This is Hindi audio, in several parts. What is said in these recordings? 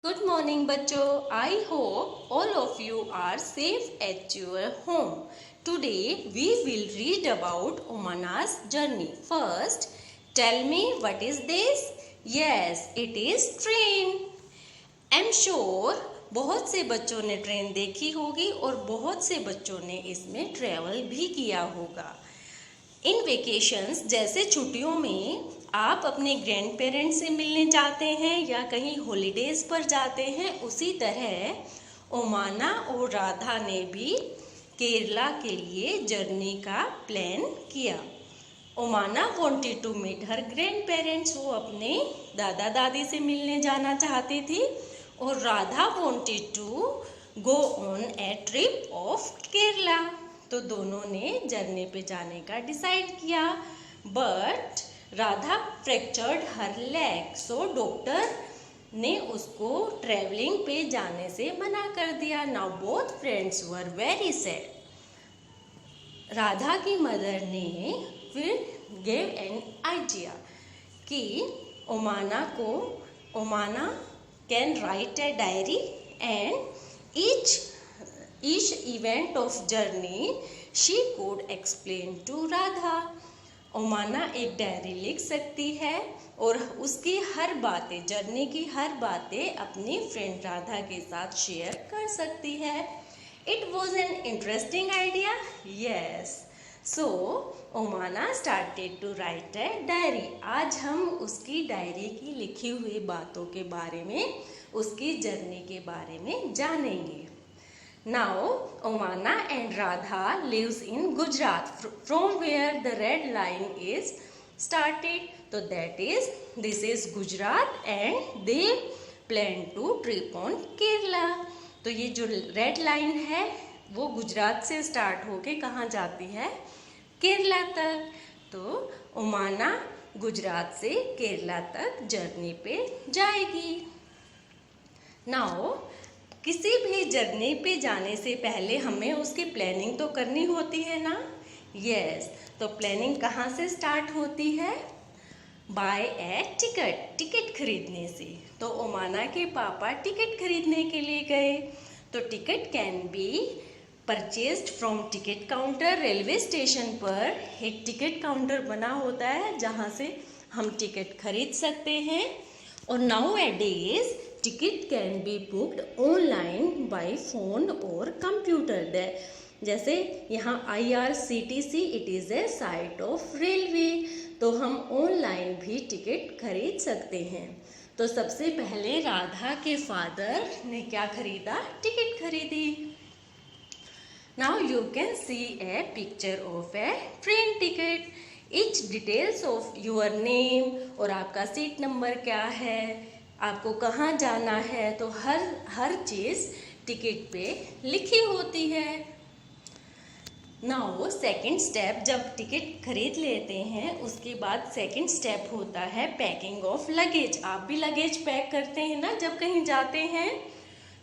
Good morning बच्चों. I hope all of you are safe at your home. Today we will read about Omana's journey. First, tell me what is this? Yes, it is train. I'm sure बहुत से बच्चों ने ट्रेन देखी होगी और बहुत से बच्चों ने इसमें ट्रेवल भी किया होगा. इन वेकेशंस जैसे छुट्टियों में आप अपने ग्रैंड पेरेंट्स से मिलने जाते हैं या कहीं हॉलीडेज पर जाते हैं, उसी तरह ओमाना और राधा ने भी केरला के लिए जर्नी का प्लान किया. Omana wanted to meet her grandparents. वो अपने दादा दादी से मिलने जाना चाहती थी और Radha wanted to go on a trip of Kerala. तो दोनों ने जर्नी पे जाने का डिसाइड किया. But Radha fractured her leg, so doctor ने उसको ट्रैवलिंग पे जाने से मना कर दिया. Now both friends were very sad. Radha की मदर ने फिर गेव एन आइडिया कि Omana can write a diary and each event of journey she could explain to Radha. Omana एक डायरी लिख सकती है और उसकी हर बातें, जर्नी की हर बातें अपनी फ्रेंड राधा के साथ शेयर कर सकती है. It was an interesting idea. Yes, so Omana started to write a diary. आज हम उसकी डायरी की लिखी हुई बातों के बारे में, उसकी जर्नी के बारे में जानेंगे. Now, Omana and Radha lives in Gujarat, from where the red line is started. So this is Gujarat, and they plan to trip on Kerala. तो ये जो रेड लाइन है वो गुजरात से स्टार्ट होके कहाँ जाती है? केरला तक. तो ओमाना गुजरात से केरला तक जर्नी पे जाएगी. नाउ किसी भी जर्नी पे जाने से पहले हमें उसकी प्लानिंग तो करनी होती है ना. यस, तो प्लानिंग कहाँ से स्टार्ट होती है? बाय ए टिकट खरीदने से. तो ओमाना के पापा टिकट खरीदने के लिए गए. तो ticket can B purchased from ticket counter. Railway station पर एक टिकट काउंटर बना होता है जहाँ से हम टिकट खरीद सकते हैं. और nowadays ticket can be booked online by phone और कंप्यूटर. जैसे यहाँ IRCTC, it is a site of railway. तो हम ऑनलाइन भी टिकट खरीद सकते हैं. तो सबसे पहले राधा के फादर ने क्या खरीदा? टिकट खरीदी. Now you can see A picture of a train ticket. Etch details of your name, और आपका सीट नंबर क्या है, आपको कहाँ जाना है, तो हर चीज़ टिकट पे लिखी होती है. नाउ सेकंड स्टेप, जब टिकट खरीद लेते हैं उसके बाद सेकंड स्टेप होता है पैकिंग ऑफ लगेज. आप भी लगेज पैक करते हैं ना जब कहीं जाते हैं.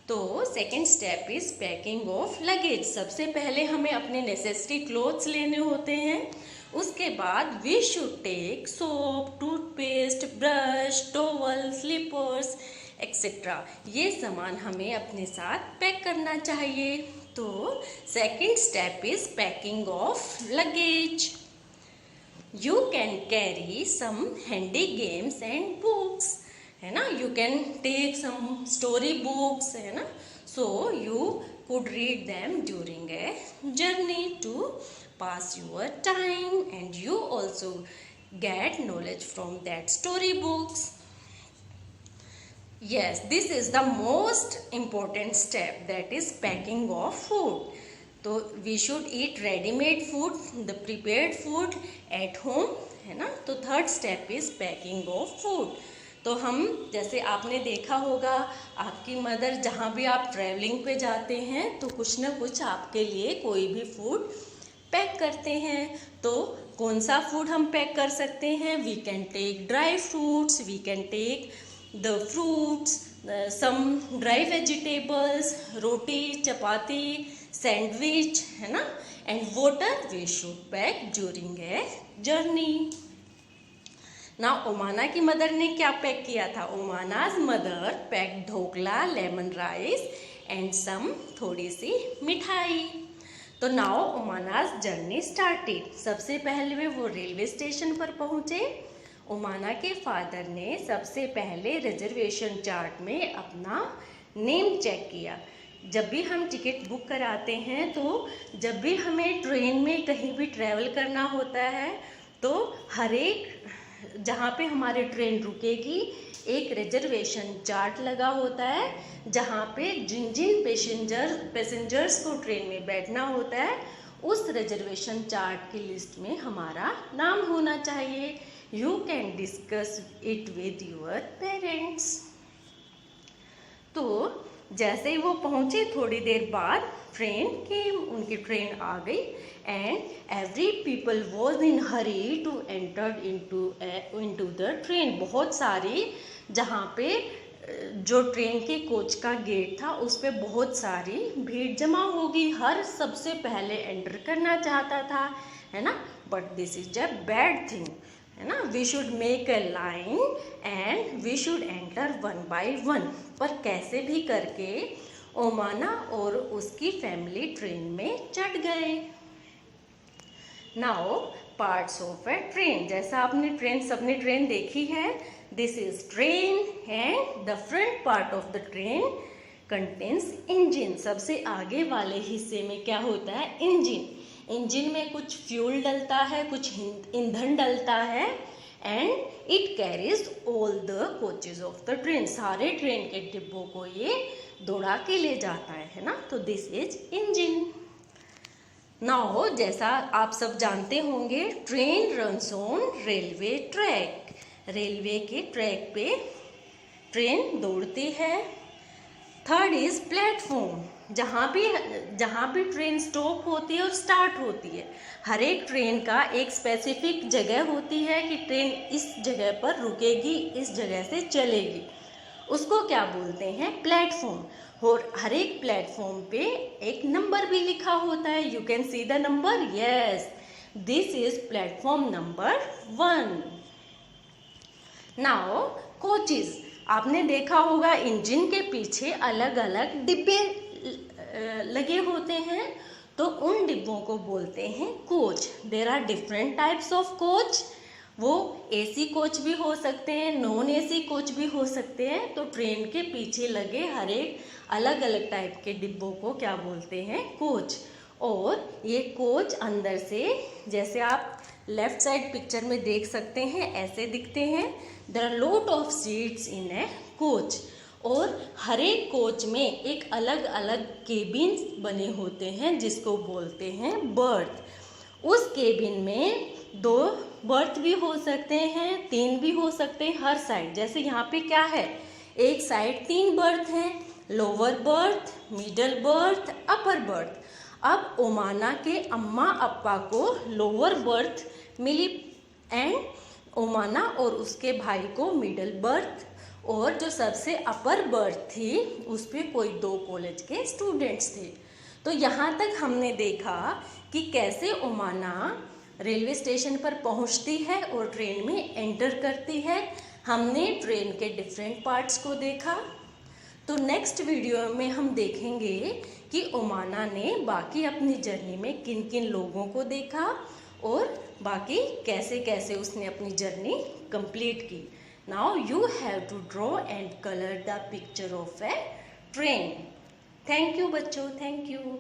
तो second step is packing of luggage. सबसे पहले हमें अपने नेसेसरी क्लोथ्स लेने होते हैं. उसके बाद we should take soap, toothpaste, brush, towel, slippers etcetera. ये सामान हमें अपने साथ पैक करना चाहिए. तो second step is packing of luggage. You can carry some handy games and books, है ना. You can take some story books, है ना. So you could read them during a journey to pass your time, and you also get knowledge from that story books. Yes, this is the most important step, that is packing of food. तो we should eat ready-made food, the prepared food at home, है ना. तो third step is packing of food. तो हम, जैसे आपने देखा होगा आपकी मदर, जहाँ भी आप ट्रैवलिंग पे जाते हैं तो कुछ ना कुछ आपके लिए कोई भी फूड पैक करते हैं. तो कौन सा फूड हम पैक कर सकते हैं? We can take dry fruits, we can take the fruits, some dry vegetables, roti, chapati, sandwich, है ना. And water we should pack during a journey. ना ओमाना की मदर ने क्या पैक किया था? Omana's mother pack dhokla, lemon rice and some थोड़ी सी मिठाई। तो नाउ ओमानाज जर्नी स्टार्टेड। सबसे पहले वो रेलवे स्टेशन पर पहुंचे। ओमाना के फादर ने सबसे पहले रिजर्वेशन चार्ट में अपना नेम चेक किया। जब भी हम टिकट बुक कराते हैं तो जब भी हमें ट्रेन में कहीं भी ट्रैवल करना होता है तो हर एक जहाँ पे हमारी ट्रेन रुकेगी एक रिजर्वेशन चार्ट लगा होता है, जहाँ पे जिन जिन पैसेंजर्स को ट्रेन में बैठना होता है उस रिजर्वेशन चार्ट की लिस्ट में हमारा नाम होना चाहिए। You can discuss it with your parents. तो जैसे ही वो पहुंचे थोड़ी देर बाद उनकी ट्रेन आ गई and every people was in hurry to enter into the train. बहुत सारी जहाँ पे जो ट्रेन के कोच का गेट था उस पे बहुत सारी भीड़ जमा हो गई। हर सबसे पहले एंटर करना चाहता था, है ना। But this is a bad thing, है ना। We should make a line and we should enter one by one. पर कैसे भी करके ओमाना और उसकी फैमिली ट्रेन में चढ़ गए। Now parts of a train. जैसा आपने सबने ट्रेन देखी है, this is train and the front part of the train contains engine. सबसे आगे वाले हिस्से में क्या होता है? इंजन। इंजन में कुछ फ्यूल डलता है, कुछ ईंधन डलता है and it carries all the coaches of the train. सारे ट्रेन के डिब्बों को ये दौड़ा के ले जाता है ना। तो दिस इज इंजन। नाउ जैसा आप सब जानते होंगे, train runs on railway track. Railway के ट्रैक पे ट्रेन दौड़ती है। Third is platform. जहाँ भी ट्रेन स्टॉप होती है और स्टार्ट होती है, हर एक ट्रेन का एक स्पेसिफिक जगह होती है कि ट्रेन इस जगह पर रुकेगी, इस जगह से चलेगी। उसको क्या बोलते हैं? प्लेटफॉर्म। और हर एक प्लेटफॉर्म पे एक नंबर भी लिखा होता है। You can see the number. Yes, this is platform number 1। Now coaches. आपने देखा होगा इंजन के पीछे अलग अलग डिब्बे लगे होते हैं, तो उन डिब्बों को बोलते हैं coach. There are different types of coach. वो एसी कोच भी हो सकते हैं, नॉन एसी कोच भी हो सकते हैं। तो ट्रेन के पीछे लगे हर एक अलग अलग टाइप के डिब्बों को क्या बोलते हैं? कोच। और ये कोच अंदर से, जैसे आप लेफ्ट साइड पिक्चर में देख सकते हैं, ऐसे दिखते हैं। There are lot of seats in a coach. और हर एक कोच में एक अलग अलग केबिन्स बने होते हैं जिसको बोलते हैं बर्थ। उस केबिन में 2 बर्थ भी हो सकते हैं, 3 भी हो सकते हैं हर साइड। जैसे यहाँ पे क्या है, एक साइड 3 बर्थ हैं, lower berth, middle birth, upper berth. अब ओमाना के अम्मा अप्पा को लोअर बर्थ मिली एंड ओमाना और उसके भाई को मिडल बर्थ, और जो सबसे अपर बर्थ थी उस पर कोई 2 कॉलेज के स्टूडेंट्स थे। तो यहाँ तक हमने देखा कि कैसे ओमाना रेलवे स्टेशन पर पहुँचती है और ट्रेन में एंटर करती है। हमने ट्रेन के डिफरेंट पार्ट्स को देखा। तो नेक्स्ट वीडियो में हम देखेंगे कि ओमाना ने बाकी अपनी जर्नी में किन किन लोगों को देखा और बाकी कैसे कैसे उसने अपनी जर्नी कंप्लीट की। Now you have to draw and colour the picture of a train. Thank you बच्चों, थैंक यू।